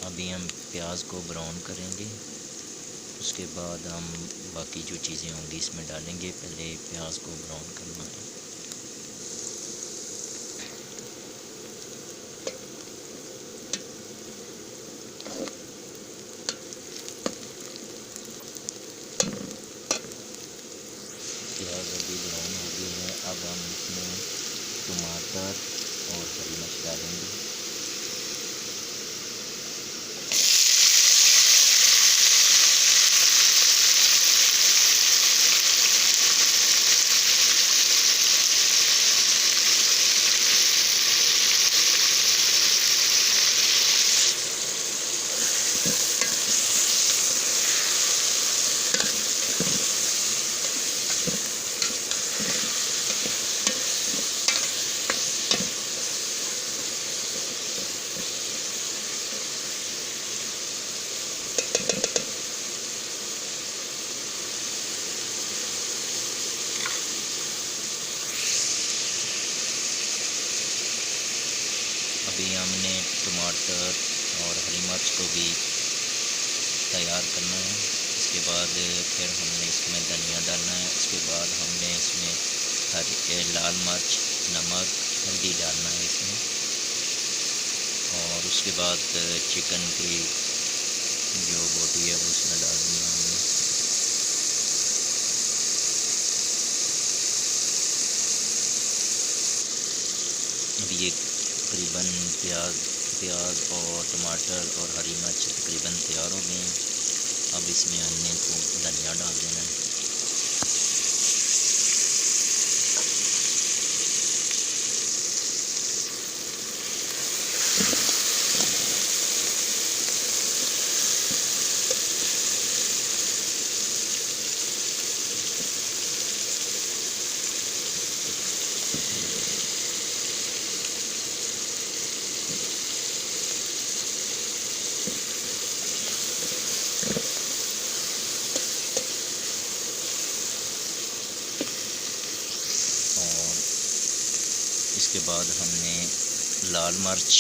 अभी हम प्याज को ब्राउन करेंगे, उसके बाद हम बाकी जो चीज़ें होंगी इसमें डालेंगे। पहले प्याज को ब्राउन करना है। प्याज अभी ब्राउन हो गई है। अब हम इसमें टमाटर और हरी मिर्च डालेंगे। अभी हमने टमाटर और हरी मिर्च को भी तैयार करना है। इसके बाद फिर हमने इसमें धनिया डालना है। उसके बाद हमने इसमें लाल मिर्च, नमक, हल्दी डालना है इसमें। और उसके बाद चिकन की जो बोटी है उसमें डालनी है हमने। अब ये तकरीबन प्याज और टमाटर और हरी मिर्च तकरीबन तैयार हो गए हैं। अब इसमें हमने धनिया डाल देना है। इसके बाद हमने लाल मिर्च,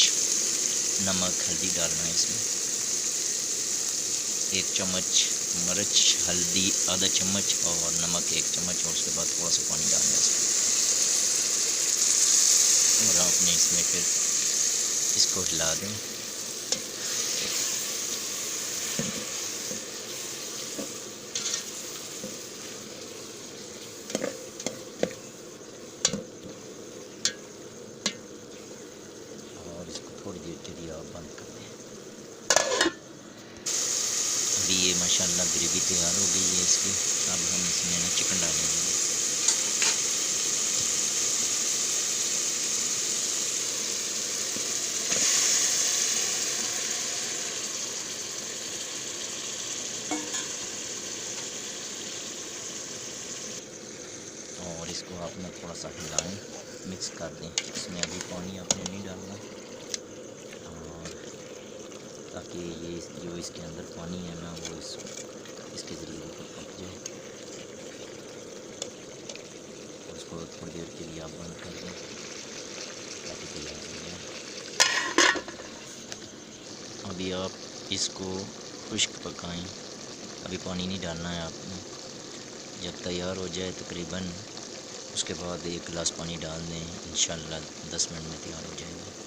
नमक, हल्दी डालना है इसमें। 1 चम्मच मिर्च, हल्दी आधा चम्मच और नमक 1 चम्मच। और उसके बाद थोड़ा सा पानी डालना है इसमें। और आपने इसमें फिर इसको हिला दें। थोड़ी देर के लिए आप बंद कर दें। अभी ये माशाल्लाह ग्रेवी तैयार हो गई है इसकी। अब हम इसमें ना चिकन डालेंगे। और इसको आपने थोड़ा सा हिलाएं, मिक्स कर दें। इसमें अभी पानी आपने नहीं डालना, ताकि ये जो इसके अंदर पानी है ना वो इसके ज़रिए ऊपर पक जाए। और उसको थोड़ी देर के लिए आप बंद कर दें ताकि तैयार हो जाए। अभी आप इसको खुश्क पकाएं, अभी पानी नहीं डालना है आपने। जब तैयार हो जाए तकरीबन, उसके बाद 1 गिलास पानी डाल दें। इंशाल्लाह 10 मिनट में तैयार हो जाएगा।